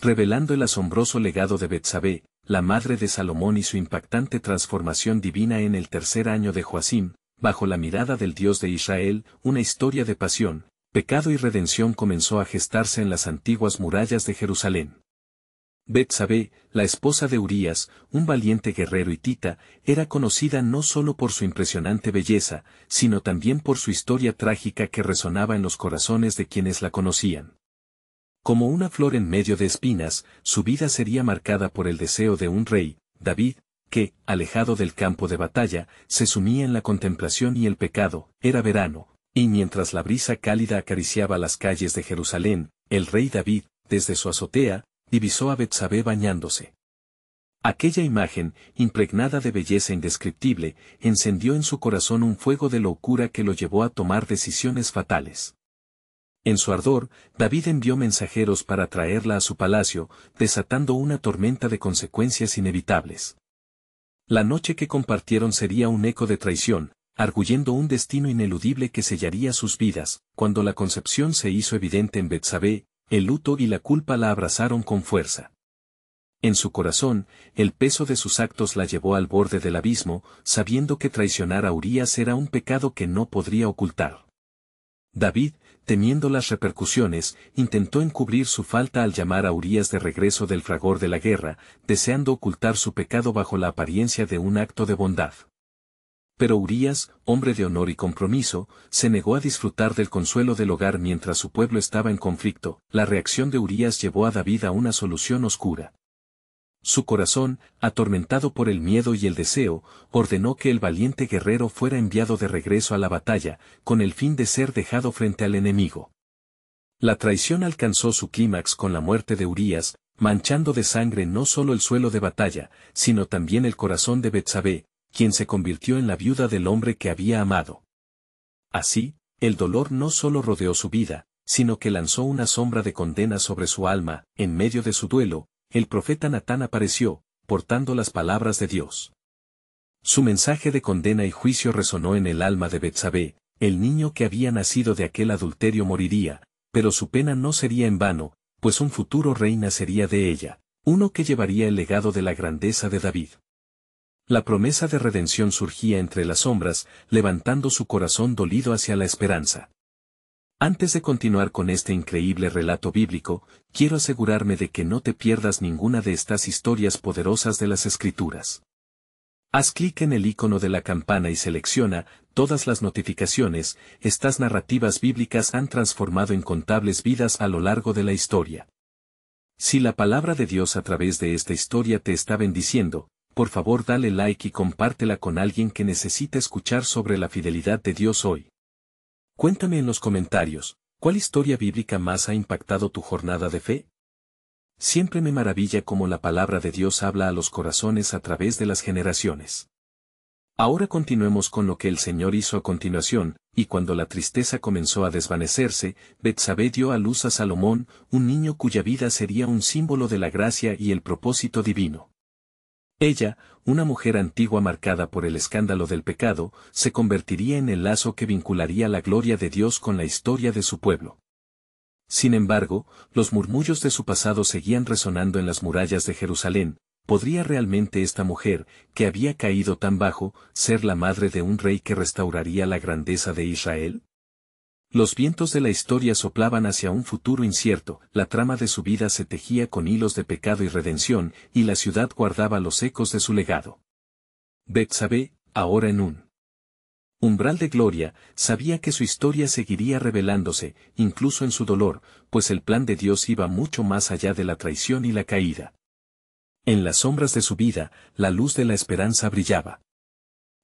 revelando el asombroso legado de Betsabé, la madre de Salomón y su impactante transformación divina en el tercer año de Joacim, bajo la mirada del Dios de Israel. Una historia de pasión, pecado y redención comenzó a gestarse en las antiguas murallas de Jerusalén. Betsabé, la esposa de Urías, un valiente guerrero hitita, era conocida no solo por su impresionante belleza, sino también por su historia trágica que resonaba en los corazones de quienes la conocían. Como una flor en medio de espinas, su vida sería marcada por el deseo de un rey, David, que, alejado del campo de batalla, se sumía en la contemplación y el pecado. Era verano, y mientras la brisa cálida acariciaba las calles de Jerusalén, el rey David, desde su azotea, divisó a Betsabé bañándose. Aquella imagen, impregnada de belleza indescriptible, encendió en su corazón un fuego de locura que lo llevó a tomar decisiones fatales. En su ardor, David envió mensajeros para traerla a su palacio, desatando una tormenta de consecuencias inevitables. La noche que compartieron sería un eco de traición, arguyendo un destino ineludible que sellaría sus vidas. Cuando la concepción se hizo evidente en Betsabé, el luto y la culpa la abrazaron con fuerza. En su corazón, el peso de sus actos la llevó al borde del abismo, sabiendo que traicionar a Urías era un pecado que no podría ocultar. David, temiendo las repercusiones, intentó encubrir su falta al llamar a Urías de regreso del fragor de la guerra, deseando ocultar su pecado bajo la apariencia de un acto de bondad. Pero Urías, hombre de honor y compromiso, se negó a disfrutar del consuelo del hogar mientras su pueblo estaba en conflicto. La reacción de Urías llevó a David a una solución oscura. Su corazón, atormentado por el miedo y el deseo, ordenó que el valiente guerrero fuera enviado de regreso a la batalla, con el fin de ser dejado frente al enemigo. La traición alcanzó su clímax con la muerte de Urías, manchando de sangre no solo el suelo de batalla, sino también el corazón de Betsabé, quien se convirtió en la viuda del hombre que había amado. Así, el dolor no solo rodeó su vida, sino que lanzó una sombra de condena sobre su alma. En medio de su duelo, el profeta Natán apareció, portando las palabras de Dios. Su mensaje de condena y juicio resonó en el alma de Betsabé. El niño que había nacido de aquel adulterio moriría, pero su pena no sería en vano, pues un futuro rey nacería de ella, uno que llevaría el legado de la grandeza de David. La promesa de redención surgía entre las sombras, levantando su corazón dolido hacia la esperanza. Antes de continuar con este increíble relato bíblico, quiero asegurarme de que no te pierdas ninguna de estas historias poderosas de las Escrituras. Haz clic en el icono de la campana y selecciona todas las notificaciones. Estas narrativas bíblicas han transformado incontables vidas a lo largo de la historia. Si la palabra de Dios a través de esta historia te está bendiciendo, por favor dale like y compártela con alguien que necesita escuchar sobre la fidelidad de Dios hoy. Cuéntame en los comentarios, ¿cuál historia bíblica más ha impactado tu jornada de fe? Siempre me maravilla cómo la palabra de Dios habla a los corazones a través de las generaciones. Ahora continuemos con lo que el Señor hizo a continuación. Y cuando la tristeza comenzó a desvanecerse, Betsabé dio a luz a Salomón, un niño cuya vida sería un símbolo de la gracia y el propósito divino. Ella, una mujer antigua marcada por el escándalo del pecado, se convertiría en el lazo que vincularía la gloria de Dios con la historia de su pueblo. Sin embargo, los murmullos de su pasado seguían resonando en las murallas de Jerusalén. ¿Podría realmente esta mujer, que había caído tan bajo, ser la madre de un rey que restauraría la grandeza de Israel? Los vientos de la historia soplaban hacia un futuro incierto. La trama de su vida se tejía con hilos de pecado y redención, y la ciudad guardaba los ecos de su legado. Betsabé, ahora en un umbral de gloria, sabía que su historia seguiría revelándose, incluso en su dolor, pues el plan de Dios iba mucho más allá de la traición y la caída. En las sombras de su vida, la luz de la esperanza brillaba.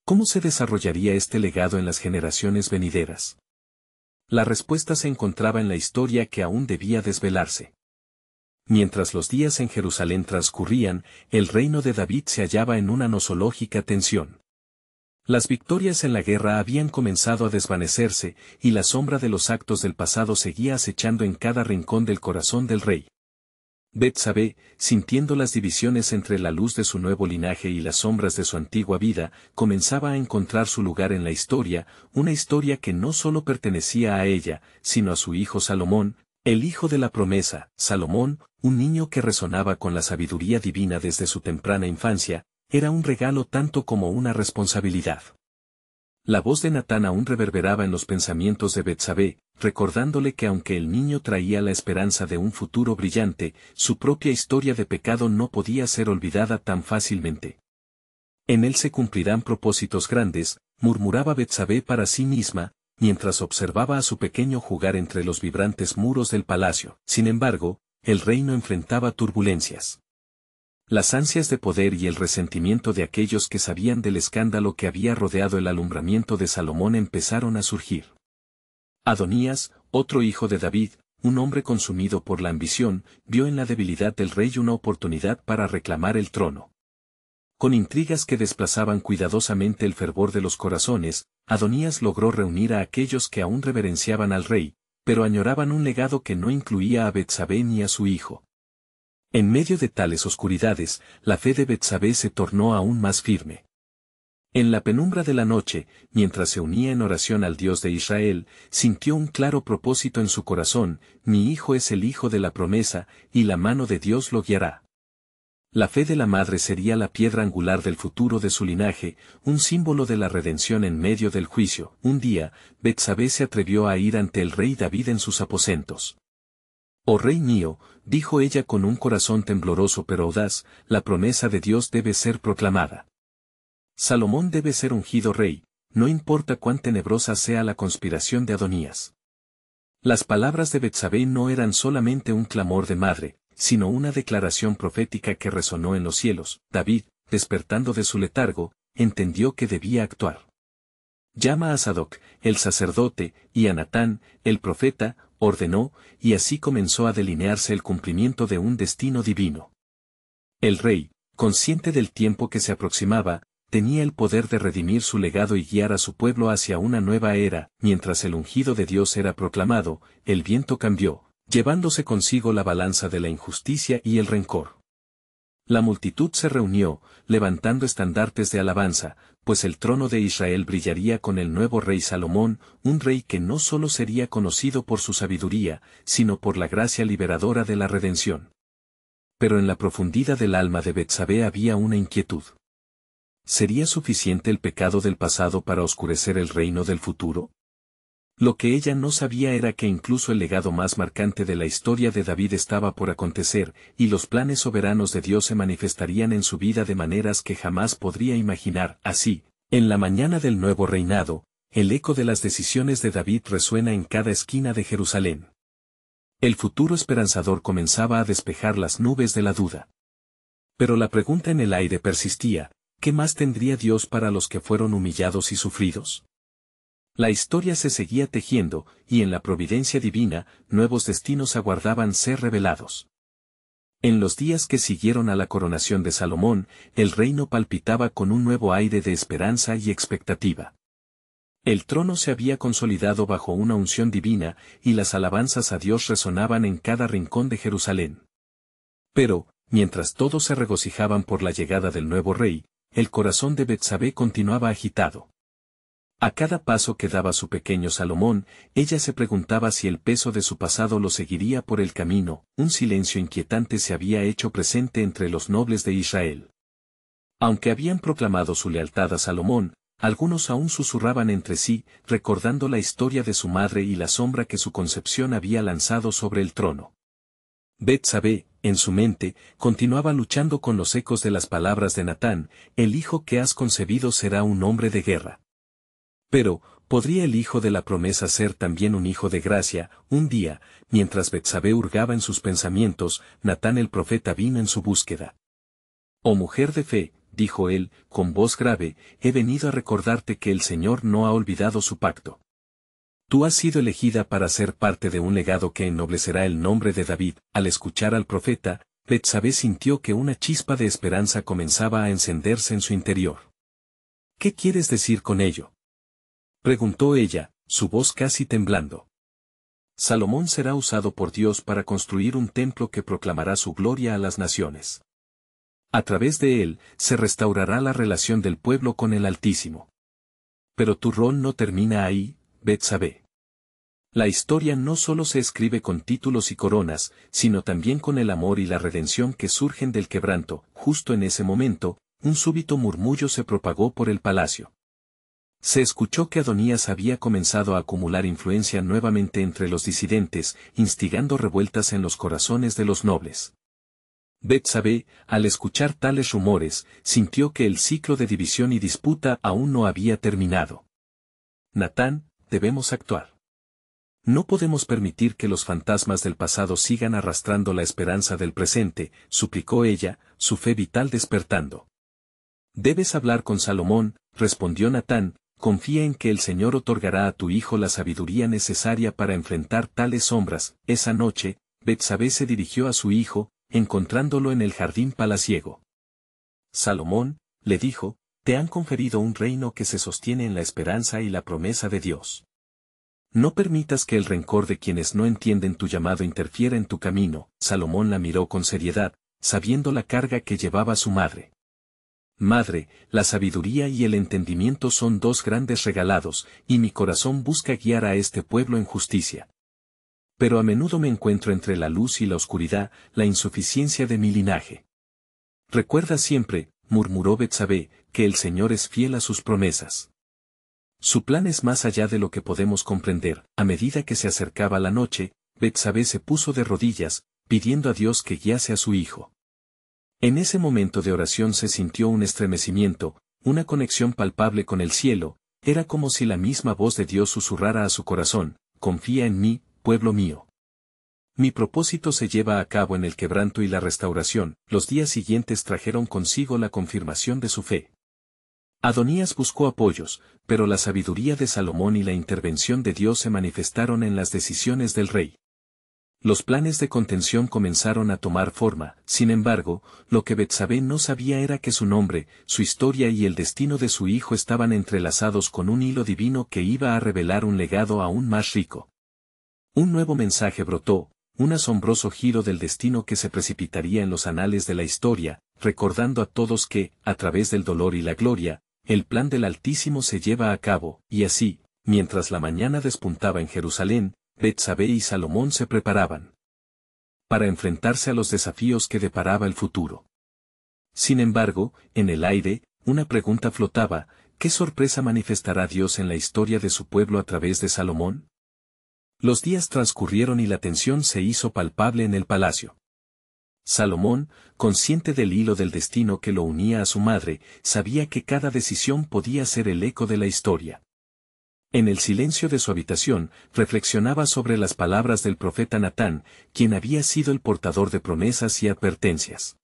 ¿Cómo se desarrollaría este legado en las generaciones venideras? La respuesta se encontraba en la historia que aún debía desvelarse. Mientras los días en Jerusalén transcurrían, el reino de David se hallaba en una nosológica tensión. Las victorias en la guerra habían comenzado a desvanecerse, y la sombra de los actos del pasado seguía acechando en cada rincón del corazón del rey. Betsabé, sintiendo las divisiones entre la luz de su nuevo linaje y las sombras de su antigua vida, comenzaba a encontrar su lugar en la historia, una historia que no solo pertenecía a ella, sino a su hijo Salomón, El hijo de la promesa, Salomón, un niño que resonaba con la sabiduría divina desde su temprana infancia, era un regalo tanto como una responsabilidad. La voz de Natán aún reverberaba en los pensamientos de Betsabé, recordándole que aunque el niño traía la esperanza de un futuro brillante, su propia historia de pecado no podía ser olvidada tan fácilmente. En él se cumplirán propósitos grandes, murmuraba Betsabé para sí misma, mientras observaba a su pequeño jugar entre los vibrantes muros del palacio. Sin embargo, el reino enfrentaba turbulencias. Las ansias de poder y el resentimiento de aquellos que sabían del escándalo que había rodeado el alumbramiento de Salomón empezaron a surgir. Adonías, otro hijo de David, un hombre consumido por la ambición, vio en la debilidad del rey una oportunidad para reclamar el trono. Con intrigas que desplazaban cuidadosamente el fervor de los corazones, Adonías logró reunir a aquellos que aún reverenciaban al rey, pero añoraban un legado que no incluía a Betsabé ni a su hijo. En medio de tales oscuridades, la fe de Betsabé se tornó aún más firme. En la penumbra de la noche, mientras se unía en oración al Dios de Israel, sintió un claro propósito en su corazón: mi hijo es el hijo de la promesa, y la mano de Dios lo guiará. La fe de la madre sería la piedra angular del futuro de su linaje, un símbolo de la redención en medio del juicio. Un día, Betsabé se atrevió a ir ante el rey David en sus aposentos. «Oh rey mío», dijo ella con un corazón tembloroso pero audaz, «la promesa de Dios debe ser proclamada. Salomón debe ser ungido rey, no importa cuán tenebrosa sea la conspiración de Adonías». Las palabras de Betsabé no eran solamente un clamor de madre, sino una declaración profética que resonó en los cielos. David, despertando de su letargo, entendió que debía actuar. «Llama a Sadoc, el sacerdote, y a Natán, el profeta», ordenó, y así comenzó a delinearse el cumplimiento de un destino divino. El rey, consciente del tiempo que se aproximaba, tenía el poder de redimir su legado y guiar a su pueblo hacia una nueva era. Mientras el ungido de Dios era proclamado, el viento cambió, llevándose consigo la balanza de la injusticia y el rencor. La multitud se reunió, levantando estandartes de alabanza, pues el trono de Israel brillaría con el nuevo rey Salomón, un rey que no solo sería conocido por su sabiduría, sino por la gracia liberadora de la redención. Pero en la profundidad del alma de Betsabé había una inquietud. ¿Sería suficiente el pecado del pasado para oscurecer el reino del futuro? Lo que ella no sabía era que incluso el legado más marcante de la historia de David estaba por acontecer, y los planes soberanos de Dios se manifestarían en su vida de maneras que jamás podría imaginar. Así, en la mañana del nuevo reinado, el eco de las decisiones de David resuena en cada esquina de Jerusalén. El futuro esperanzador comenzaba a despejar las nubes de la duda. Pero la pregunta en el aire persistía: ¿qué más tendría Dios para los que fueron humillados y sufridos? La historia se seguía tejiendo, y en la providencia divina, nuevos destinos aguardaban ser revelados. En los días que siguieron a la coronación de Salomón, el reino palpitaba con un nuevo aire de esperanza y expectativa. El trono se había consolidado bajo una unción divina, y las alabanzas a Dios resonaban en cada rincón de Jerusalén. Pero, mientras todos se regocijaban por la llegada del nuevo rey, el corazón de Betsabé continuaba agitado. A cada paso que daba su pequeño Salomón, ella se preguntaba si el peso de su pasado lo seguiría por el camino. Un silencio inquietante se había hecho presente entre los nobles de Israel. Aunque habían proclamado su lealtad a Salomón, algunos aún susurraban entre sí, recordando la historia de su madre y la sombra que su concepción había lanzado sobre el trono. Betsabé, en su mente, continuaba luchando con los ecos de las palabras de Natán: el hijo que has concebido será un hombre de guerra. Pero, ¿podría el hijo de la promesa ser también un hijo de gracia? Un día, mientras Betsabé hurgaba en sus pensamientos, Natán el profeta vino en su búsqueda. «Oh mujer de fe», dijo él, con voz grave, «he venido a recordarte que el Señor no ha olvidado su pacto. Tú has sido elegida para ser parte de un legado que ennoblecerá el nombre de David». Al escuchar al profeta, Betsabé sintió que una chispa de esperanza comenzaba a encenderse en su interior. «¿Qué quieres decir con ello?», preguntó ella, su voz casi temblando. «Salomón será usado por Dios para construir un templo que proclamará su gloria a las naciones. A través de él, se restaurará la relación del pueblo con el Altísimo. Pero tu rol no termina ahí, Betsabé. La historia no solo se escribe con títulos y coronas, sino también con el amor y la redención que surgen del quebranto. Justo en ese momento, un súbito murmullo se propagó por el palacio. Se escuchó que Adonías había comenzado a acumular influencia nuevamente entre los disidentes, instigando revueltas en los corazones de los nobles. Betsabé, al escuchar tales rumores, sintió que el ciclo de división y disputa aún no había terminado. Natán, debemos actuar. No podemos permitir que los fantasmas del pasado sigan arrastrando la esperanza del presente, suplicó ella, su fe vital despertando. Debes hablar con Salomón, respondió Natán, confía en que el Señor otorgará a tu hijo la sabiduría necesaria para enfrentar tales sombras. Esa noche, Betsabé se dirigió a su hijo, encontrándolo en el jardín palaciego. Salomón, le dijo, te han conferido un reino que se sostiene en la esperanza y la promesa de Dios. No permitas que el rencor de quienes no entienden tu llamado interfiera en tu camino. Salomón la miró con seriedad, sabiendo la carga que llevaba su madre. Madre, la sabiduría y el entendimiento son dos grandes regalados, y mi corazón busca guiar a este pueblo en justicia. Pero a menudo me encuentro entre la luz y la oscuridad, la insuficiencia de mi linaje. Recuerda siempre, murmuró Betsabé, que el Señor es fiel a sus promesas. Su plan es más allá de lo que podemos comprender. A medida que se acercaba la noche, Betsabé se puso de rodillas, pidiendo a Dios que guiase a su hijo. En ese momento de oración se sintió un estremecimiento, una conexión palpable con el cielo. Era como si la misma voz de Dios susurrara a su corazón, confía en mí, pueblo mío. Mi propósito se lleva a cabo en el quebranto y la restauración. Los días siguientes trajeron consigo la confirmación de su fe. Adonías buscó apoyos, pero la sabiduría de Salomón y la intervención de Dios se manifestaron en las decisiones del rey. Los planes de contención comenzaron a tomar forma. Sin embargo, lo que Betsabé no sabía era que su nombre, su historia y el destino de su hijo estaban entrelazados con un hilo divino que iba a revelar un legado aún más rico. Un nuevo mensaje brotó, un asombroso giro del destino que se precipitaría en los anales de la historia, recordando a todos que, a través del dolor y la gloria, el plan del Altísimo se lleva a cabo. Y así, mientras la mañana despuntaba en Jerusalén, Betsabé y Salomón se preparaban para enfrentarse a los desafíos que deparaba el futuro. Sin embargo, en el aire, una pregunta flotaba: ¿qué sorpresa manifestará Dios en la historia de su pueblo a través de Salomón? Los días transcurrieron y la tensión se hizo palpable en el palacio. Salomón, consciente del hilo del destino que lo unía a su madre, sabía que cada decisión podía ser el eco de la historia. En el silencio de su habitación, reflexionaba sobre las palabras del profeta Natán, quien había sido el portador de promesas y advertencias.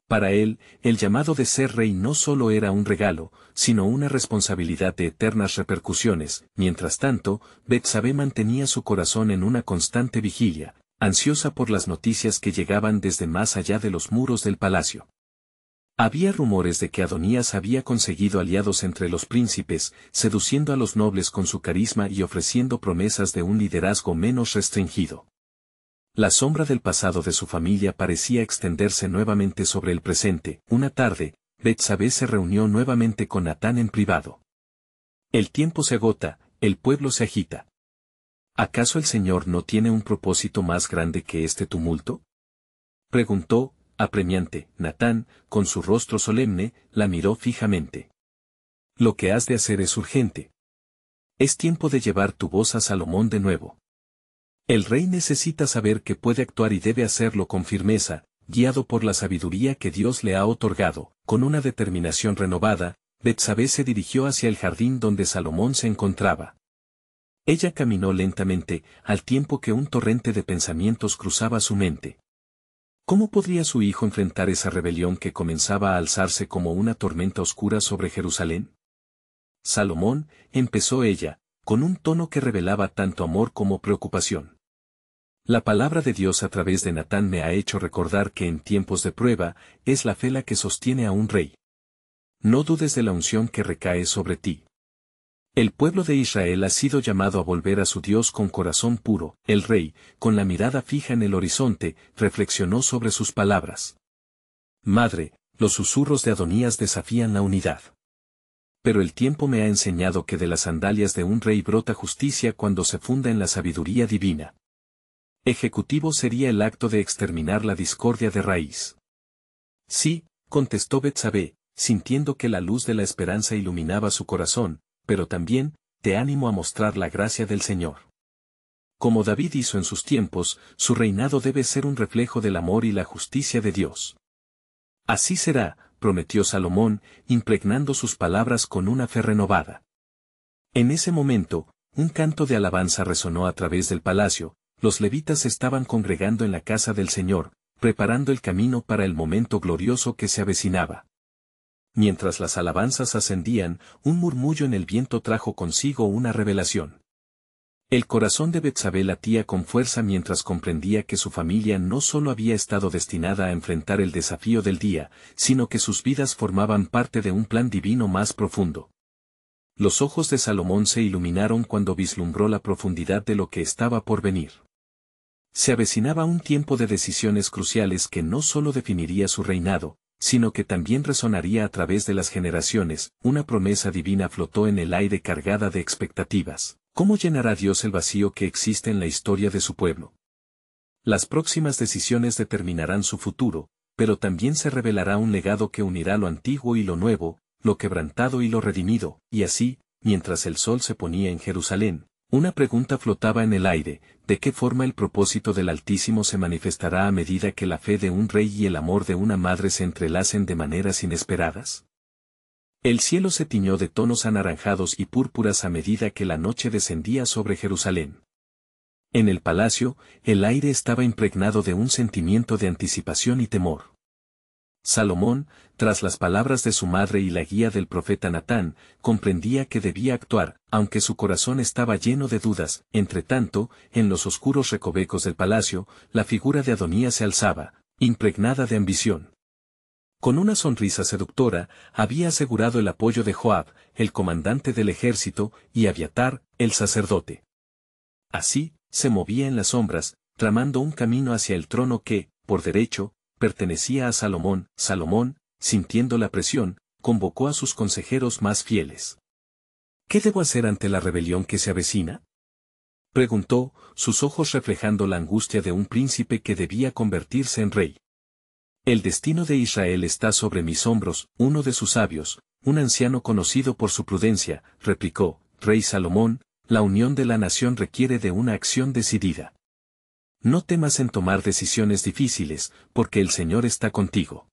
Para él, el llamado de ser rey no solo era un regalo, sino una responsabilidad de eternas repercusiones. Mientras tanto, Betsabé mantenía su corazón en una constante vigilia, ansiosa por las noticias que llegaban desde más allá de los muros del palacio. Había rumores de que Adonías había conseguido aliados entre los príncipes, seduciendo a los nobles con su carisma y ofreciendo promesas de un liderazgo menos restringido. La sombra del pasado de su familia parecía extenderse nuevamente sobre el presente. Una tarde, Betsabé se reunió nuevamente con Natán en privado. El tiempo se agota, el pueblo se agita. ¿Acaso el Señor no tiene un propósito más grande que este tumulto? Preguntó, apremiante. Natán, con su rostro solemne, la miró fijamente. Lo que has de hacer es urgente. Es tiempo de llevar tu voz a Salomón de nuevo. El rey necesita saber que puede actuar y debe hacerlo con firmeza, guiado por la sabiduría que Dios le ha otorgado. Con una determinación renovada, Betsabé se dirigió hacia el jardín donde Salomón se encontraba. Ella caminó lentamente, al tiempo que un torrente de pensamientos cruzaba su mente. ¿Cómo podría su hijo enfrentar esa rebelión que comenzaba a alzarse como una tormenta oscura sobre Jerusalén? Salomón, empezó ella, con un tono que revelaba tanto amor como preocupación. La palabra de Dios a través de Natán me ha hecho recordar que en tiempos de prueba, es la fe la que sostiene a un rey. No dudes de la unción que recae sobre ti. El pueblo de Israel ha sido llamado a volver a su Dios con corazón puro. El rey, con la mirada fija en el horizonte, reflexionó sobre sus palabras. Madre, los susurros de Adonías desafían la unidad. pero el tiempo me ha enseñado que de las sandalias de un rey brota justicia cuando se funda en la sabiduría divina. Ejecutivo sería el acto de exterminar la discordia de raíz. Sí, contestó Betsabé, sintiendo que la luz de la esperanza iluminaba su corazón, pero también, te animo a mostrar la gracia del Señor. Como David hizo en sus tiempos, su reinado debe ser un reflejo del amor y la justicia de Dios. Así será, prometió Salomón, impregnando sus palabras con una fe renovada. En ese momento, un canto de alabanza resonó a través del palacio, los levitas estaban congregando en la casa del Señor, preparando el camino para el momento glorioso que se avecinaba. Mientras las alabanzas ascendían, un murmullo en el viento trajo consigo una revelación. El corazón de Betsabé latía con fuerza mientras comprendía que su familia no solo había estado destinada a enfrentar el desafío del día, sino que sus vidas formaban parte de un plan divino más profundo. Los ojos de Salomón se iluminaron cuando vislumbró la profundidad de lo que estaba por venir. Se avecinaba un tiempo de decisiones cruciales que no solo definiría su reinado, sino que también resonaría a través de las generaciones. Una promesa divina flotó en el aire cargada de expectativas. ¿Cómo llenará Dios el vacío que existe en la historia de su pueblo? Las próximas decisiones determinarán su futuro, pero también se revelará un legado que unirá lo antiguo y lo nuevo, lo quebrantado y lo redimido, y así, mientras el sol se ponía en Jerusalén, una pregunta flotaba en el aire: ¿de qué forma el propósito del Altísimo se manifestará a medida que la fe de un rey y el amor de una madre se entrelacen de maneras inesperadas? El cielo se tiñó de tonos anaranjados y púrpuras a medida que la noche descendía sobre Jerusalén. En el palacio, el aire estaba impregnado de un sentimiento de anticipación y temor. Salomón, tras las palabras de su madre y la guía del profeta Natán, comprendía que debía actuar, aunque su corazón estaba lleno de dudas. Entretanto, en los oscuros recovecos del palacio, la figura de Adonías se alzaba, impregnada de ambición. Con una sonrisa seductora, había asegurado el apoyo de Joab, el comandante del ejército, y Abiatar, el sacerdote. Así, se movía en las sombras, tramando un camino hacia el trono que, por derecho, pertenecía a Salomón. Salomón, sintiendo la presión, convocó a sus consejeros más fieles. ¿Qué debo hacer ante la rebelión que se avecina?, preguntó, sus ojos reflejando la angustia de un príncipe que debía convertirse en rey. El destino de Israel está sobre mis hombros. Uno de sus sabios, un anciano conocido por su prudencia, replicó: Rey Salomón, la unión de la nación requiere de una acción decidida. No temas en tomar decisiones difíciles, porque el Señor está contigo.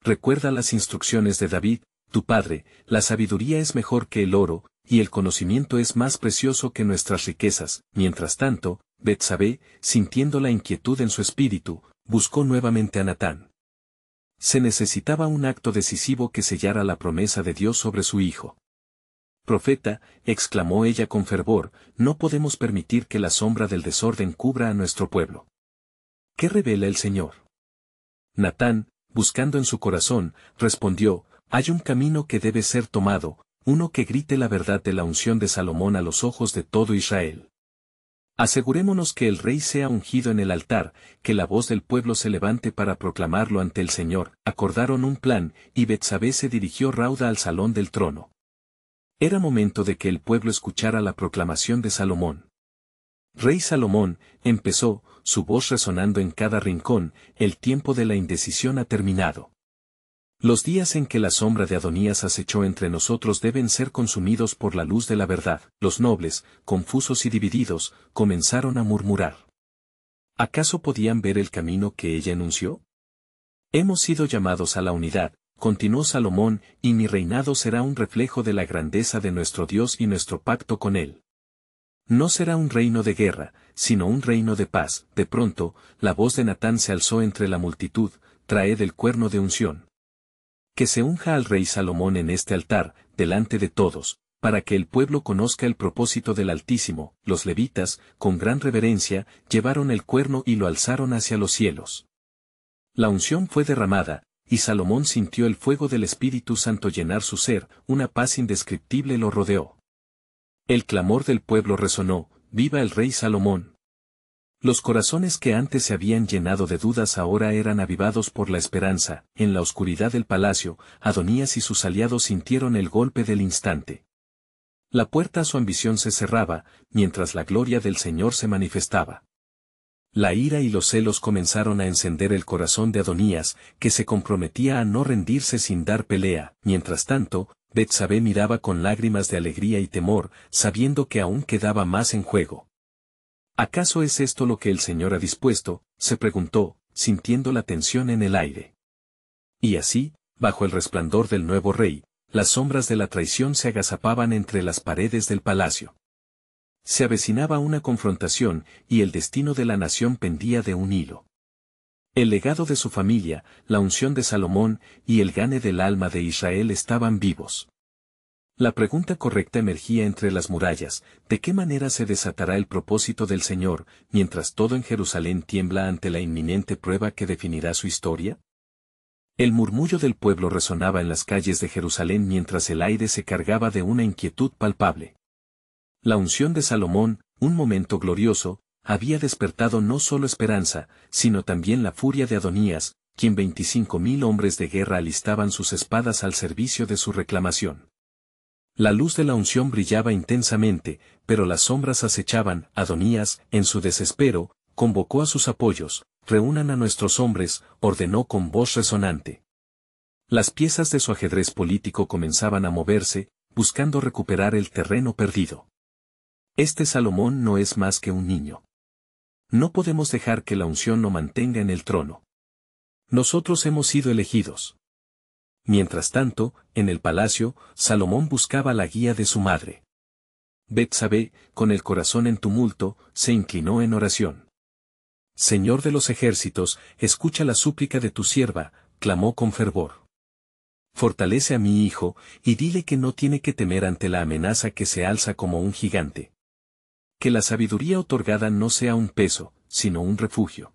Recuerda las instrucciones de David, tu padre: la sabiduría es mejor que el oro, y el conocimiento es más precioso que nuestras riquezas. Mientras tanto, Betsabé, sintiendo la inquietud en su espíritu, buscó nuevamente a Natán. Se necesitaba un acto decisivo que sellara la promesa de Dios sobre su hijo. Profeta, exclamó ella con fervor, no podemos permitir que la sombra del desorden cubra a nuestro pueblo. ¿Qué revela el Señor? Natán, buscando en su corazón, respondió: hay un camino que debe ser tomado, uno que grite la verdad de la unción de Salomón a los ojos de todo Israel. Asegurémonos que el rey sea ungido en el altar, que la voz del pueblo se levante para proclamarlo ante el Señor. Acordaron un plan, y Betsabé se dirigió rauda al salón del trono. Era momento de que el pueblo escuchara la proclamación de Salomón. Rey Salomón, empezó, su voz resonando en cada rincón: el tiempo de la indecisión ha terminado. Los días en que la sombra de Adonías acechó entre nosotros deben ser consumidos por la luz de la verdad. Los nobles, confusos y divididos, comenzaron a murmurar. ¿Acaso podían ver el camino que ella enunció? Hemos sido llamados a la unidad, continuó Salomón, y mi reinado será un reflejo de la grandeza de nuestro Dios y nuestro pacto con Él. No será un reino de guerra, sino un reino de paz. De pronto, la voz de Natán se alzó entre la multitud: traed el cuerno de unción. Que se unja al rey Salomón en este altar, delante de todos, para que el pueblo conozca el propósito del Altísimo. Los levitas, con gran reverencia, llevaron el cuerno y lo alzaron hacia los cielos. La unción fue derramada, y Salomón sintió el fuego del Espíritu Santo llenar su ser. Una paz indescriptible lo rodeó. El clamor del pueblo resonó: ¡viva el rey Salomón! Los corazones que antes se habían llenado de dudas ahora eran avivados por la esperanza. En la oscuridad del palacio, Adonías y sus aliados sintieron el golpe del instante. La puerta a su ambición se cerraba, mientras la gloria del Señor se manifestaba. La ira y los celos comenzaron a encender el corazón de Adonías, que se comprometía a no rendirse sin dar pelea. Mientras tanto, Betsabé miraba con lágrimas de alegría y temor, sabiendo que aún quedaba más en juego. ¿Acaso es esto lo que el Señor ha dispuesto?, se preguntó, sintiendo la tensión en el aire. Y así, bajo el resplandor del nuevo rey, las sombras de la traición se agazapaban entre las paredes del palacio. Se avecinaba una confrontación, y el destino de la nación pendía de un hilo. El legado de su familia, la unción de Salomón, y el gane del alma de Israel estaban vivos. La pregunta correcta emergía entre las murallas: ¿de qué manera se desatará el propósito del Señor, mientras todo en Jerusalén tiembla ante la inminente prueba que definirá su historia? El murmullo del pueblo resonaba en las calles de Jerusalén mientras el aire se cargaba de una inquietud palpable. La unción de Salomón, un momento glorioso, había despertado no solo esperanza, sino también la furia de Adonías, quien 25.000 hombres de guerra alistaban sus espadas al servicio de su reclamación. La luz de la unción brillaba intensamente, pero las sombras acechaban. Adonías, en su desespero, convocó a sus apoyos: «Reúnan a nuestros hombres», ordenó con voz resonante. Las piezas de su ajedrez político comenzaban a moverse, buscando recuperar el terreno perdido. Este Salomón no es más que un niño. No podemos dejar que la unción lo mantenga en el trono. Nosotros hemos sido elegidos. Mientras tanto, en el palacio, Salomón buscaba la guía de su madre. Betsabé, con el corazón en tumulto, se inclinó en oración. «Señor de los ejércitos, escucha la súplica de tu sierva», clamó con fervor. «Fortalece a mi hijo, y dile que no tiene que temer ante la amenaza que se alza como un gigante. Que la sabiduría otorgada no sea un peso, sino un refugio».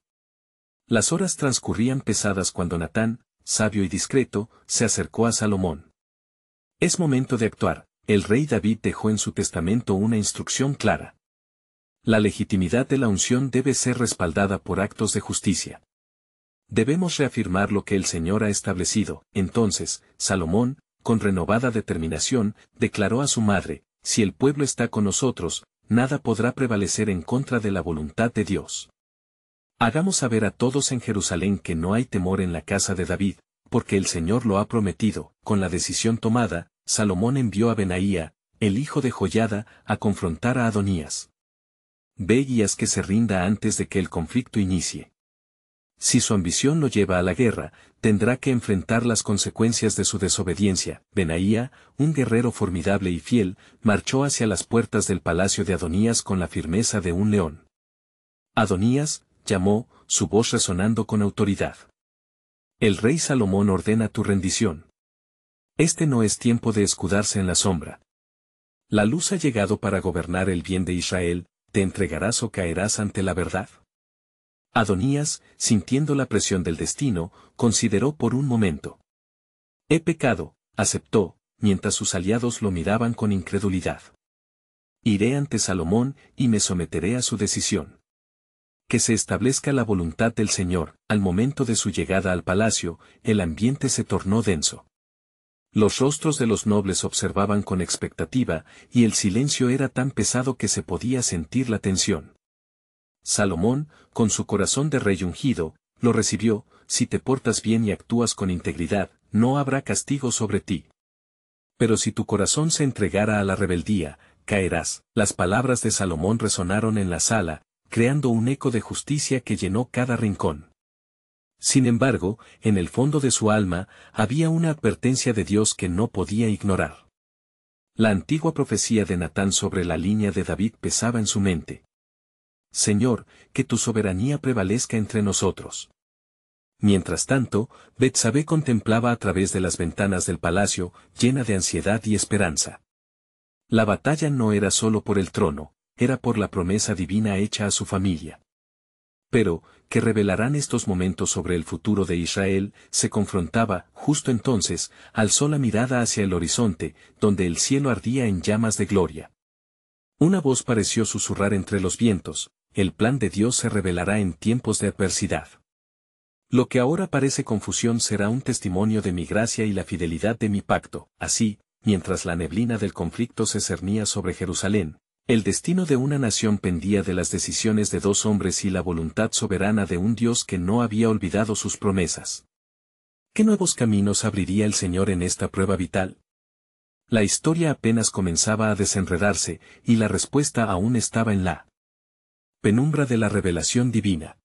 Las horas transcurrían pesadas cuando Natán, sabio y discreto, se acercó a Salomón. «Es momento de actuar», el rey David dejó en su testamento una instrucción clara. La legitimidad de la unción debe ser respaldada por actos de justicia. Debemos reafirmar lo que el Señor ha establecido. Entonces, Salomón, con renovada determinación, declaró a su madre: «Si el pueblo está con nosotros, nada podrá prevalecer en contra de la voluntad de Dios. Hagamos saber a todos en Jerusalén que no hay temor en la casa de David, porque el Señor lo ha prometido». Con la decisión tomada, Salomón envió a Benaía, el hijo de Joiada, a confrontar a Adonías. «Ve y haz que se rinda antes de que el conflicto inicie. Si su ambición lo lleva a la guerra, tendrá que enfrentar las consecuencias de su desobediencia». Benaía, un guerrero formidable y fiel, marchó hacia las puertas del palacio de Adonías con la firmeza de un león. «Adonías», llamó, su voz resonando con autoridad. «El rey Salomón ordena tu rendición. Este no es tiempo de escudarse en la sombra. La luz ha llegado para gobernar el bien de Israel. ¿Te entregarás o caerás ante la verdad?». Adonías, sintiendo la presión del destino, consideró por un momento. «He pecado», aceptó, mientras sus aliados lo miraban con incredulidad. «Iré ante Salomón y me someteré a su decisión. Que se establezca la voluntad del Señor». Al momento de su llegada al palacio, el ambiente se tornó denso. Los rostros de los nobles observaban con expectativa, y el silencio era tan pesado que se podía sentir la tensión. Salomón, con su corazón de rey ungido, lo recibió: «Si te portas bien y actúas con integridad, no habrá castigo sobre ti. Pero si tu corazón se entregara a la rebeldía, caerás». Las palabras de Salomón resonaron en la sala, creando un eco de justicia que llenó cada rincón. Sin embargo, en el fondo de su alma, había una advertencia de Dios que no podía ignorar. La antigua profecía de Natán sobre la línea de David pesaba en su mente. «Señor, que tu soberanía prevalezca entre nosotros». Mientras tanto, Betsabé contemplaba a través de las ventanas del palacio, llena de ansiedad y esperanza. La batalla no era solo por el trono, era por la promesa divina hecha a su familia. Pero, ¿qué revelarán estos momentos sobre el futuro de Israel? Se confrontaba. Justo entonces, alzó la mirada hacia el horizonte, donde el cielo ardía en llamas de gloria. Una voz pareció susurrar entre los vientos: el plan de Dios se revelará en tiempos de adversidad. Lo que ahora parece confusión será un testimonio de mi gracia y la fidelidad de mi pacto. Así, mientras la neblina del conflicto se cernía sobre Jerusalén, el destino de una nación pendía de las decisiones de dos hombres y la voluntad soberana de un Dios que no había olvidado sus promesas. ¿Qué nuevos caminos abriría el Señor en esta prueba vital? La historia apenas comenzaba a desenredarse, y la respuesta aún estaba en la penumbra de la revelación divina.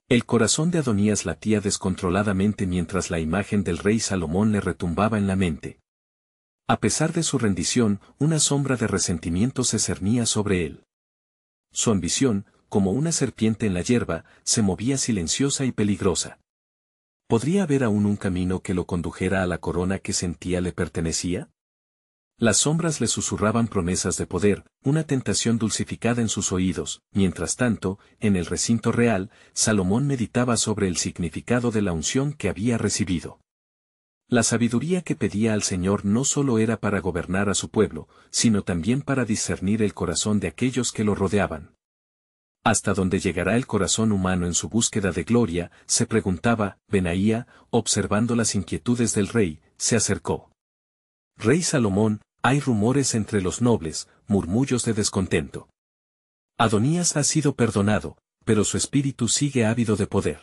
El corazón de Adonías latía descontroladamente mientras la imagen del rey Salomón le retumbaba en la mente. A pesar de su rendición, una sombra de resentimiento se cernía sobre él. Su ambición, como una serpiente en la hierba, se movía silenciosa y peligrosa. ¿Podría haber aún un camino que lo condujera a la corona que sentía le pertenecía? Las sombras le susurraban promesas de poder, una tentación dulcificada en sus oídos. Mientras tanto, en el recinto real, Salomón meditaba sobre el significado de la unción que había recibido. La sabiduría que pedía al Señor no solo era para gobernar a su pueblo, sino también para discernir el corazón de aquellos que lo rodeaban. ¿Hasta dónde llegará el corazón humano en su búsqueda de gloria?, se preguntaba. Benaía, observando las inquietudes del rey, se acercó. Rey Salomón, hay rumores entre los nobles, murmullos de descontento. Adonías ha sido perdonado, pero su espíritu sigue ávido de poder.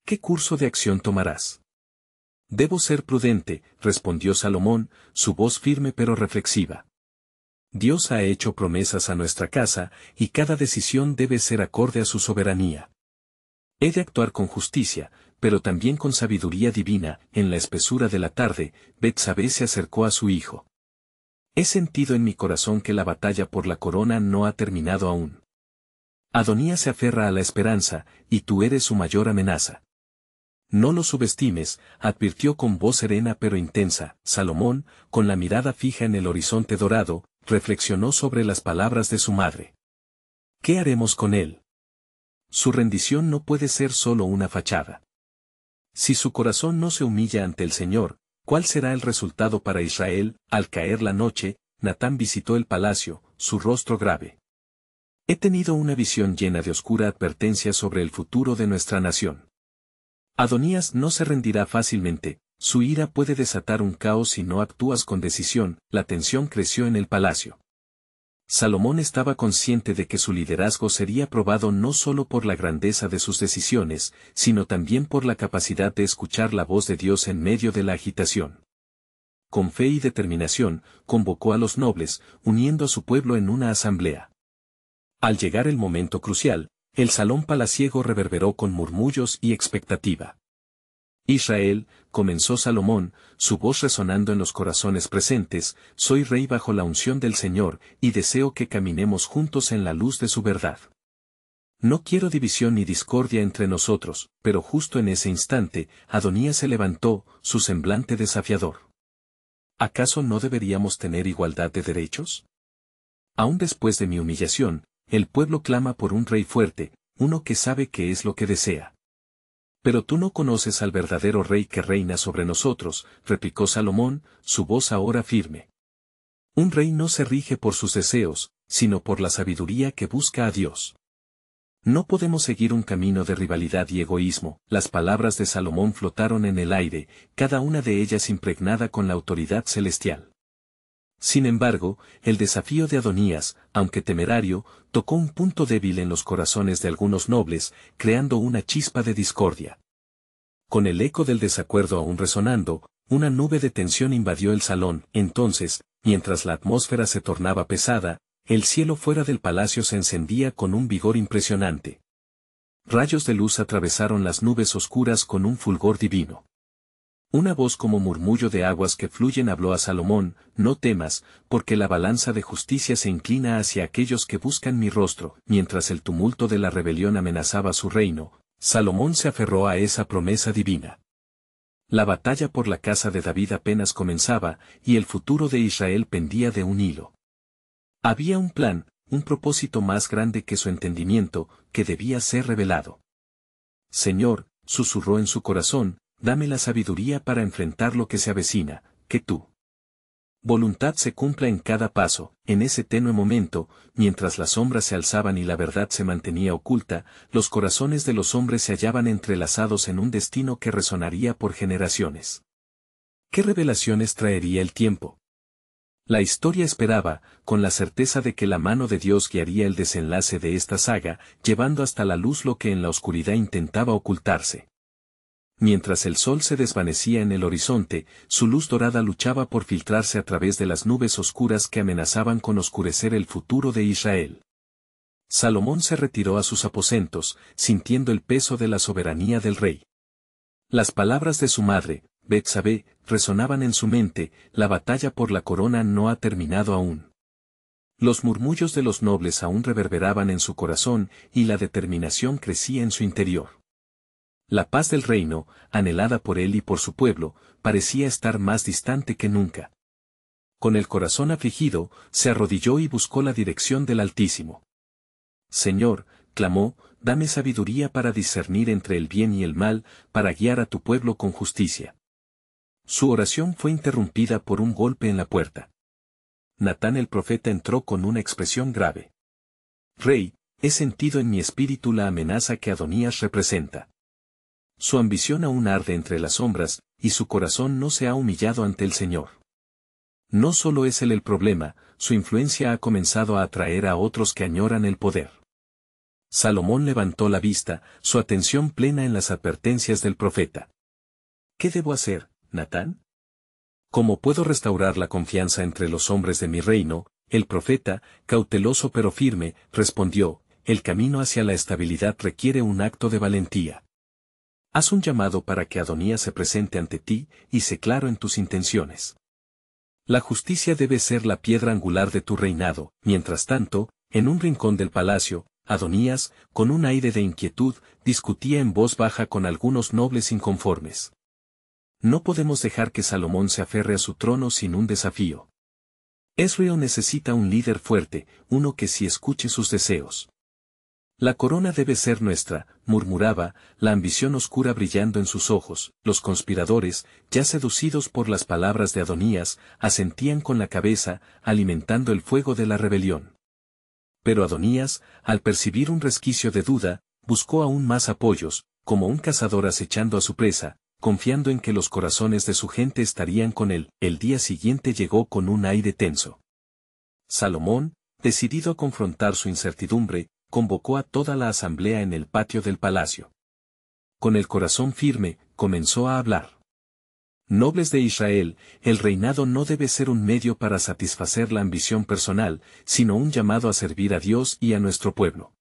¿Qué curso de acción tomarás? Debo ser prudente, respondió Salomón, su voz firme pero reflexiva. Dios ha hecho promesas a nuestra casa, y cada decisión debe ser acorde a su soberanía. He de actuar con justicia, pero también con sabiduría divina. En la espesura de la tarde, Betsabé se acercó a su hijo. He sentido en mi corazón que la batalla por la corona no ha terminado aún. Adonías se aferra a la esperanza, y tú eres su mayor amenaza. No lo subestimes, advirtió con voz serena pero intensa. Salomón, con la mirada fija en el horizonte dorado, reflexionó sobre las palabras de su madre. ¿Qué haremos con él? Su rendición no puede ser solo una fachada. Si su corazón no se humilla ante el Señor, ¿cuál será el resultado para Israel? Al caer la noche, Natán visitó el palacio, su rostro grave. He tenido una visión llena de oscura advertencia sobre el futuro de nuestra nación. Adonías no se rendirá fácilmente, su ira puede desatar un caos si no actúas con decisión. La tensión creció en el palacio. Salomón estaba consciente de que su liderazgo sería probado no solo por la grandeza de sus decisiones, sino también por la capacidad de escuchar la voz de Dios en medio de la agitación. Con fe y determinación, convocó a los nobles, uniendo a su pueblo en una asamblea. Al llegar el momento crucial, el salón palaciego reverberó con murmullos y expectativa. Israel, comenzó Salomón, su voz resonando en los corazones presentes, soy rey bajo la unción del Señor, y deseo que caminemos juntos en la luz de su verdad. No quiero división ni discordia entre nosotros, pero justo en ese instante, Adonías se levantó, su semblante desafiador. ¿Acaso no deberíamos tener igualdad de derechos? Aún después de mi humillación, el pueblo clama por un rey fuerte, uno que sabe qué es lo que desea. Pero tú no conoces al verdadero rey que reina sobre nosotros, replicó Salomón, su voz ahora firme. Un rey no se rige por sus deseos, sino por la sabiduría que busca a Dios. No podemos seguir un camino de rivalidad y egoísmo. Las palabras de Salomón flotaron en el aire, cada una de ellas impregnada con la autoridad celestial. Sin embargo, el desafío de Adonías, aunque temerario, tocó un punto débil en los corazones de algunos nobles, creando una chispa de discordia. Con el eco del desacuerdo aún resonando, una nube de tensión invadió el salón. Entonces, mientras la atmósfera se tornaba pesada, el cielo fuera del palacio se encendía con un vigor impresionante. Rayos de luz atravesaron las nubes oscuras con un fulgor divino. Una voz como murmullo de aguas que fluyen habló a Salomón, no temas, porque la balanza de justicia se inclina hacia aquellos que buscan mi rostro. Mientras el tumulto de la rebelión amenazaba su reino, Salomón se aferró a esa promesa divina. La batalla por la casa de David apenas comenzaba, y el futuro de Israel pendía de un hilo. Había un plan, un propósito más grande que su entendimiento, que debía ser revelado. Señor, susurró en su corazón, dame la sabiduría para enfrentar lo que se avecina, que tú voluntad se cumpla en cada paso, en ese tenue momento, mientras las sombras se alzaban y la verdad se mantenía oculta, los corazones de los hombres se hallaban entrelazados en un destino que resonaría por generaciones. ¿Qué revelaciones traería el tiempo? La historia esperaba, con la certeza de que la mano de Dios guiaría el desenlace de esta saga, llevando hasta la luz lo que en la oscuridad intentaba ocultarse. Mientras el sol se desvanecía en el horizonte, su luz dorada luchaba por filtrarse a través de las nubes oscuras que amenazaban con oscurecer el futuro de Israel. Salomón se retiró a sus aposentos, sintiendo el peso de la soberanía del rey. Las palabras de su madre, Betsabé, resonaban en su mente: la batalla por la corona no ha terminado aún. Los murmullos de los nobles aún reverberaban en su corazón, y la determinación crecía en su interior. La paz del reino, anhelada por él y por su pueblo, parecía estar más distante que nunca. Con el corazón afligido, se arrodilló y buscó la dirección del Altísimo. Señor, clamó, dame sabiduría para discernir entre el bien y el mal, para guiar a tu pueblo con justicia. Su oración fue interrumpida por un golpe en la puerta. Natán el profeta entró con una expresión grave. Rey, he sentido en mi espíritu la amenaza que Adonías representa. Su ambición aún arde entre las sombras, y su corazón no se ha humillado ante el Señor. No solo es él el problema, su influencia ha comenzado a atraer a otros que añoran el poder. Salomón levantó la vista, su atención plena en las advertencias del profeta. ¿Qué debo hacer, Natán? ¿Cómo puedo restaurar la confianza entre los hombres de mi reino? El profeta, cauteloso pero firme, respondió: el camino hacia la estabilidad requiere un acto de valentía. Haz un llamado para que Adonías se presente ante ti, y sé claro en tus intenciones. La justicia debe ser la piedra angular de tu reinado. Mientras tanto, en un rincón del palacio, Adonías, con un aire de inquietud, discutía en voz baja con algunos nobles inconformes. No podemos dejar que Salomón se aferre a su trono sin un desafío. Israel necesita un líder fuerte, uno que sí escuche sus deseos. La corona debe ser nuestra, murmuraba, la ambición oscura brillando en sus ojos. Los conspiradores, ya seducidos por las palabras de Adonías, asentían con la cabeza, alimentando el fuego de la rebelión. Pero Adonías, al percibir un resquicio de duda, buscó aún más apoyos, como un cazador acechando a su presa, confiando en que los corazones de su gente estarían con él. El día siguiente llegó con un aire tenso. Salomón, decidido a confrontar su incertidumbre, convocó a toda la asamblea en el patio del palacio. Con el corazón firme, comenzó a hablar. Nobles de Israel, el reinado no debe ser un medio para satisfacer la ambición personal, sino un llamado a servir a Dios y a nuestro pueblo.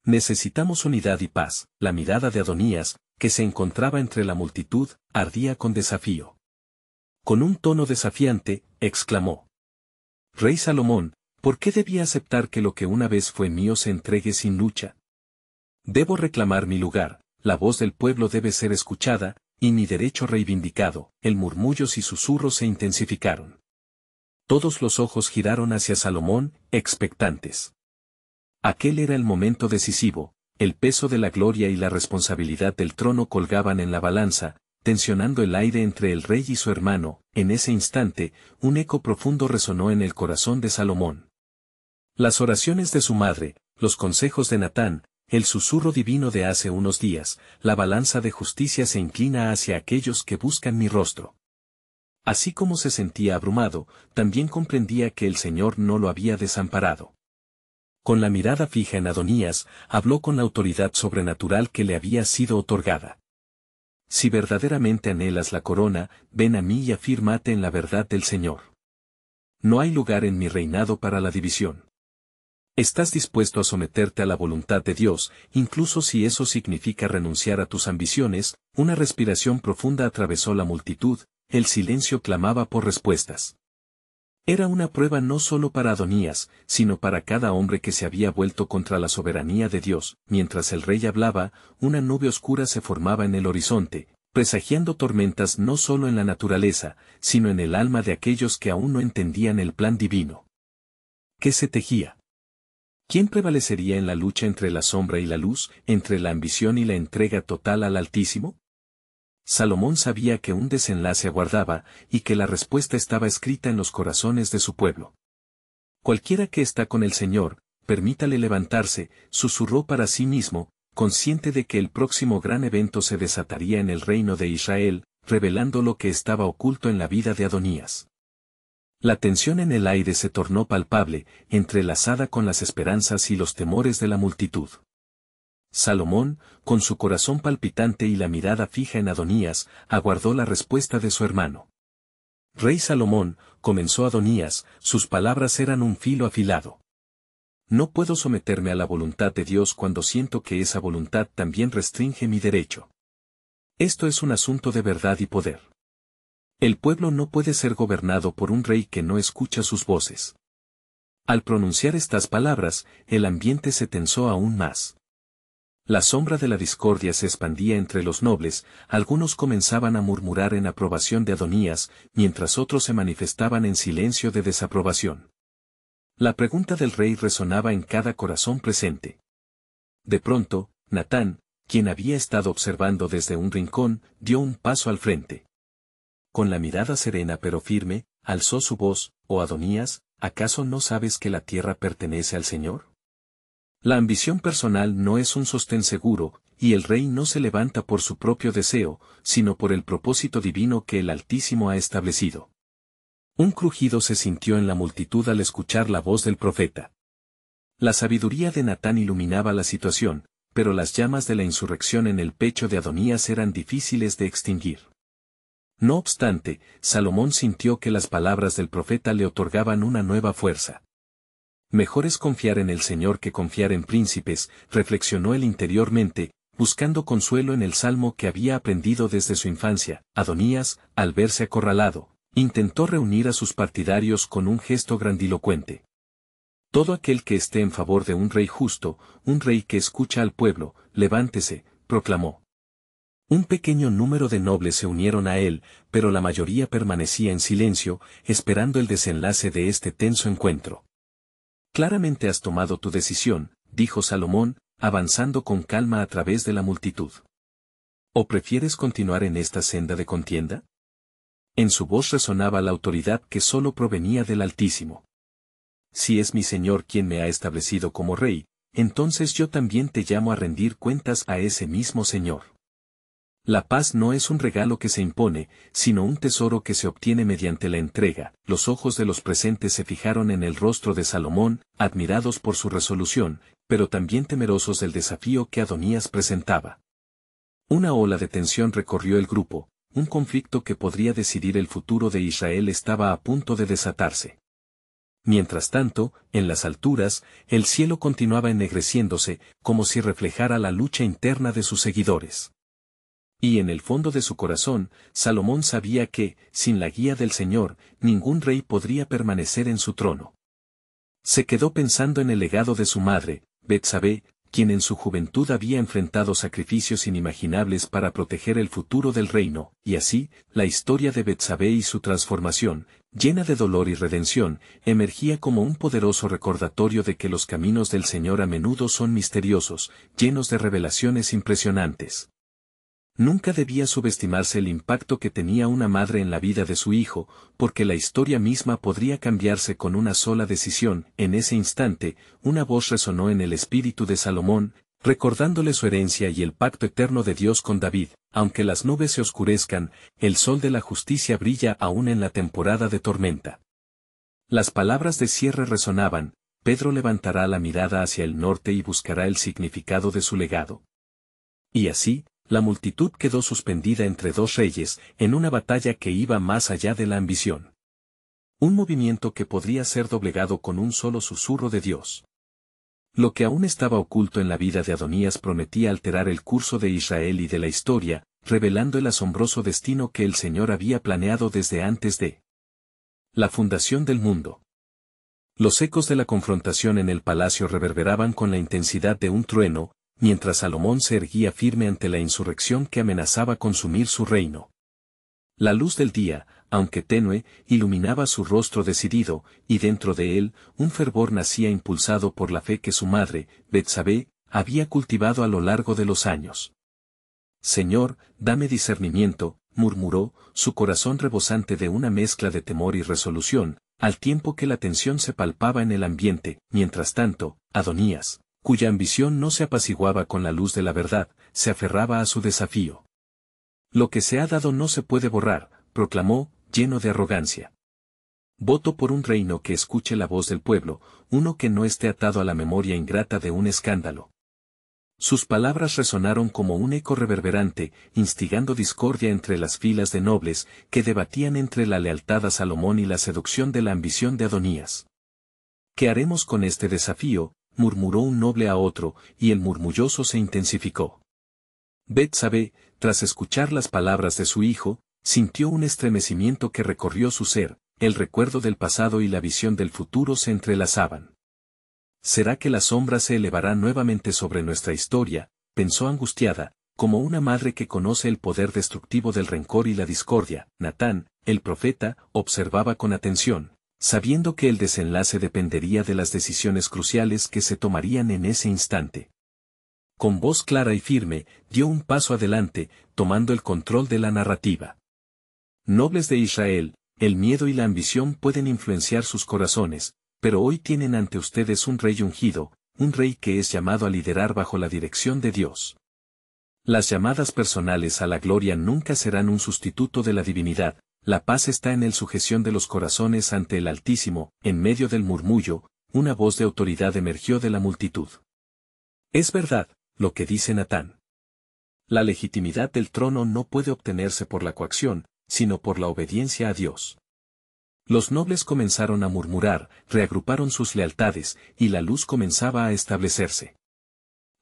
Necesitamos unidad y paz. La mirada de Adonías, que se encontraba entre la multitud, ardía con desafío. Con un tono desafiante, exclamó: Rey Salomón, ¿por qué debía aceptar que lo que una vez fue mío se entregue sin lucha? Debo reclamar mi lugar, la voz del pueblo debe ser escuchada, y mi derecho reivindicado. El murmullos y susurros se intensificaron. Todos los ojos giraron hacia Salomón, expectantes. Aquel era el momento decisivo, el peso de la gloria y la responsabilidad del trono colgaban en la balanza, tensionando el aire entre el rey y su hermano. En ese instante, un eco profundo resonó en el corazón de Salomón. Las oraciones de su madre, los consejos de Natán, el susurro divino de hace unos días: la balanza de justicia se inclina hacia aquellos que buscan mi rostro. Así como se sentía abrumado, también comprendía que el Señor no lo había desamparado. Con la mirada fija en Adonías, habló con la autoridad sobrenatural que le había sido otorgada. Si verdaderamente anhelas la corona, ven a mí y afírmate en la verdad del Señor. No hay lugar en mi reinado para la división. ¿Estás dispuesto a someterte a la voluntad de Dios, incluso si eso significa renunciar a tus ambiciones? Una respiración profunda atravesó la multitud, el silencio clamaba por respuestas. Era una prueba no solo para Adonías, sino para cada hombre que se había vuelto contra la soberanía de Dios. Mientras el rey hablaba, una nube oscura se formaba en el horizonte, presagiando tormentas no solo en la naturaleza, sino en el alma de aquellos que aún no entendían el plan divino. ¿Qué se tejía? ¿Quién prevalecería en la lucha entre la sombra y la luz, entre la ambición y la entrega total al Altísimo? Salomón sabía que un desenlace aguardaba, y que la respuesta estaba escrita en los corazones de su pueblo. Cualquiera que está con el Señor, permítale levantarse, susurró para sí mismo, consciente de que el próximo gran evento se desataría en el reino de Israel, revelando lo que estaba oculto en la vida de Adonías. La tensión en el aire se tornó palpable, entrelazada con las esperanzas y los temores de la multitud. Salomón, con su corazón palpitante y la mirada fija en Adonías, aguardó la respuesta de su hermano. Rey Salomón, comenzó Adonías, sus palabras eran un filo afilado. No puedo someterme a la voluntad de Dios cuando siento que esa voluntad también restringe mi derecho. Esto es un asunto de verdad y poder. El pueblo no puede ser gobernado por un rey que no escucha sus voces. Al pronunciar estas palabras, el ambiente se tensó aún más. La sombra de la discordia se expandía entre los nobles, algunos comenzaban a murmurar en aprobación de Adonías, mientras otros se manifestaban en silencio de desaprobación. La pregunta del rey resonaba en cada corazón presente. De pronto, Natán, quien había estado observando desde un rincón, dio un paso al frente. Con la mirada serena pero firme, alzó su voz: «Oh Adonías, ¿acaso no sabes que la tierra pertenece al Señor? La ambición personal no es un sostén seguro, y el rey no se levanta por su propio deseo, sino por el propósito divino que el Altísimo ha establecido». Un crujido se sintió en la multitud al escuchar la voz del profeta. La sabiduría de Natán iluminaba la situación, pero las llamas de la insurrección en el pecho de Adonías eran difíciles de extinguir. No obstante, Salomón sintió que las palabras del profeta le otorgaban una nueva fuerza. Mejor es confiar en el Señor que confiar en príncipes, reflexionó él interiormente, buscando consuelo en el salmo que había aprendido desde su infancia. Adonías, al verse acorralado, intentó reunir a sus partidarios con un gesto grandilocuente. Todo aquel que esté en favor de un rey justo, un rey que escucha al pueblo, levántese, proclamó. Un pequeño número de nobles se unieron a él, pero la mayoría permanecía en silencio, esperando el desenlace de este tenso encuentro. Claramente has tomado tu decisión, dijo Salomón, avanzando con calma a través de la multitud. ¿O prefieres continuar en esta senda de contienda? En su voz resonaba la autoridad que solo provenía del Altísimo. Si es mi Señor quien me ha establecido como rey, entonces yo también te llamo a rendir cuentas a ese mismo Señor. La paz no es un regalo que se impone, sino un tesoro que se obtiene mediante la entrega. Los ojos de los presentes se fijaron en el rostro de Salomón, admirados por su resolución, pero también temerosos del desafío que Adonías presentaba. Una ola de tensión recorrió el grupo, un conflicto que podría decidir el futuro de Israel estaba a punto de desatarse. Mientras tanto, en las alturas, el cielo continuaba ennegreciéndose, como si reflejara la lucha interna de sus seguidores. Y en el fondo de su corazón, Salomón sabía que, sin la guía del Señor, ningún rey podría permanecer en su trono. Se quedó pensando en el legado de su madre, Betsabé, quien en su juventud había enfrentado sacrificios inimaginables para proteger el futuro del reino, y así, la historia de Betsabé y su transformación, llena de dolor y redención, emergía como un poderoso recordatorio de que los caminos del Señor a menudo son misteriosos, llenos de revelaciones impresionantes. Nunca debía subestimarse el impacto que tenía una madre en la vida de su hijo, porque la historia misma podría cambiarse con una sola decisión. En ese instante, una voz resonó en el espíritu de Salomón, recordándole su herencia y el pacto eterno de Dios con David. Aunque las nubes se oscurezcan, el sol de la justicia brilla aún en la temporada de tormenta. Las palabras de cierre resonaban: Pedro levantará la mirada hacia el norte y buscará el significado de su legado. Y así, la multitud quedó suspendida entre dos reyes, en una batalla que iba más allá de la ambición. Un movimiento que podría ser doblegado con un solo susurro de Dios. Lo que aún estaba oculto en la vida de Adonías prometía alterar el curso de Israel y de la historia, revelando el asombroso destino que el Señor había planeado desde antes de la fundación del mundo. Los ecos de la confrontación en el palacio reverberaban con la intensidad de un trueno, mientras Salomón se erguía firme ante la insurrección que amenazaba consumir su reino. La luz del día, aunque tenue, iluminaba su rostro decidido, y dentro de él, un fervor nacía impulsado por la fe que su madre, Betsabé, había cultivado a lo largo de los años. Señor, dame discernimiento, murmuró, su corazón rebosante de una mezcla de temor y resolución, al tiempo que la tensión se palpaba en el ambiente. Mientras tanto, Adonías, cuya ambición no se apaciguaba con la luz de la verdad, se aferraba a su desafío. Lo que se ha dado no se puede borrar, proclamó, lleno de arrogancia. Voto por un reino que escuche la voz del pueblo, uno que no esté atado a la memoria ingrata de un escándalo. Sus palabras resonaron como un eco reverberante, instigando discordia entre las filas de nobles, que debatían entre la lealtad a Salomón y la seducción de la ambición de Adonías. ¿Qué haremos con este desafío?, murmuró un noble a otro, y el murmulloso se intensificó. Betsabé, tras escuchar las palabras de su hijo, sintió un estremecimiento que recorrió su ser, el recuerdo del pasado y la visión del futuro se entrelazaban. ¿Será que la sombra se elevará nuevamente sobre nuestra historia?, pensó angustiada, como una madre que conoce el poder destructivo del rencor y la discordia. Natán, el profeta, observaba con atención, sabiendo que el desenlace dependería de las decisiones cruciales que se tomarían en ese instante. Con voz clara y firme, dio un paso adelante, tomando el control de la narrativa. Nobles de Israel, el miedo y la ambición pueden influenciar sus corazones, pero hoy tienen ante ustedes un rey ungido, un rey que es llamado a liderar bajo la dirección de Dios. Las llamadas personales a la gloria nunca serán un sustituto de la divinidad, la paz está en la sujeción de los corazones ante el Altísimo. En medio del murmullo, una voz de autoridad emergió de la multitud. Es verdad, lo que dice Natán. La legitimidad del trono no puede obtenerse por la coacción, sino por la obediencia a Dios. Los nobles comenzaron a murmurar, reagruparon sus lealtades, y la luz comenzaba a establecerse.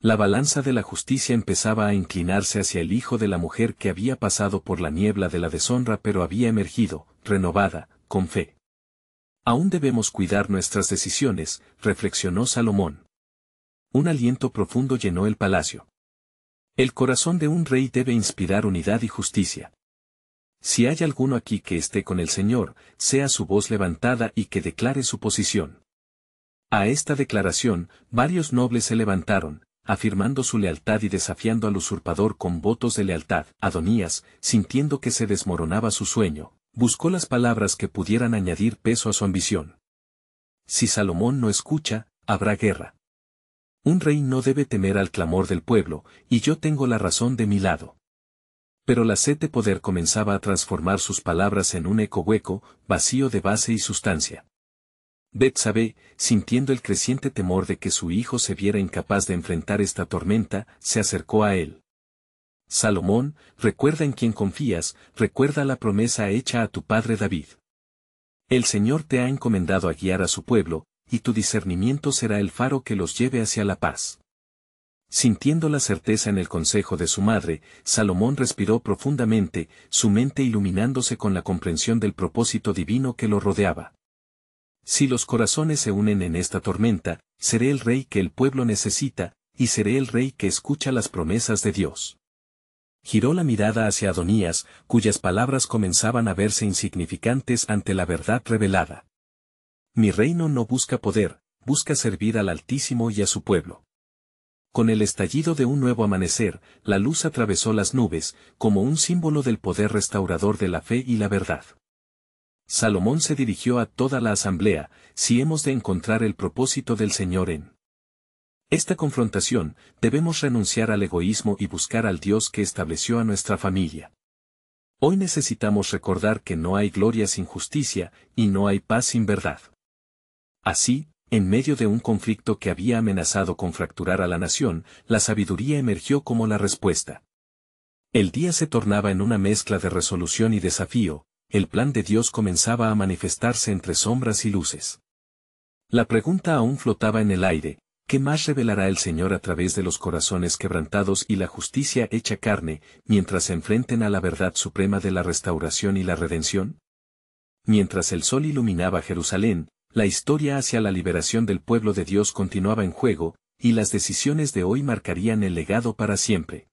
La balanza de la justicia empezaba a inclinarse hacia el hijo de la mujer que había pasado por la niebla de la deshonra pero había emergido, renovada, con fe. Aún debemos cuidar nuestras decisiones, reflexionó Salomón. Un aliento profundo llenó el palacio. El corazón de un rey debe inspirar unidad y justicia. Si hay alguno aquí que esté con el Señor, sea su voz levantada y que declare su posición. A esta declaración, varios nobles se levantaron, afirmando su lealtad y desafiando al usurpador con votos de lealtad. Adonías, sintiendo que se desmoronaba su sueño, buscó las palabras que pudieran añadir peso a su ambición. Si Salomón no escucha, habrá guerra. Un rey no debe temer al clamor del pueblo, y yo tengo la razón de mi lado. Pero la sed de poder comenzaba a transformar sus palabras en un eco hueco, vacío de base y sustancia. Betsabé, sintiendo el creciente temor de que su hijo se viera incapaz de enfrentar esta tormenta, se acercó a él. Salomón, recuerda en quién confías, recuerda la promesa hecha a tu padre David. El Señor te ha encomendado a guiar a su pueblo, y tu discernimiento será el faro que los lleve hacia la paz. Sintiendo la certeza en el consejo de su madre, Salomón respiró profundamente, su mente iluminándose con la comprensión del propósito divino que lo rodeaba. Si los corazones se unen en esta tormenta, seré el rey que el pueblo necesita, y seré el rey que escucha las promesas de Dios. Giró la mirada hacia Adonías, cuyas palabras comenzaban a verse insignificantes ante la verdad revelada. Mi reino no busca poder, busca servir al Altísimo y a su pueblo. Con el estallido de un nuevo amanecer, la luz atravesó las nubes, como un símbolo del poder restaurador de la fe y la verdad. Salomón se dirigió a toda la asamblea, si hemos de encontrar el propósito del Señor en esta confrontación, debemos renunciar al egoísmo y buscar al Dios que estableció a nuestra familia. Hoy necesitamos recordar que no hay gloria sin justicia, y no hay paz sin verdad. Así, en medio de un conflicto que había amenazado con fracturar a la nación, la sabiduría emergió como la respuesta. El día se tornaba en una mezcla de resolución y desafío, el plan de Dios comenzaba a manifestarse entre sombras y luces. La pregunta aún flotaba en el aire, ¿qué más revelará el Señor a través de los corazones quebrantados y la justicia hecha carne, mientras se enfrenten a la verdad suprema de la restauración y la redención? Mientras el sol iluminaba Jerusalén, la historia hacia la liberación del pueblo de Dios continuaba en juego, y las decisiones de hoy marcarían el legado para siempre.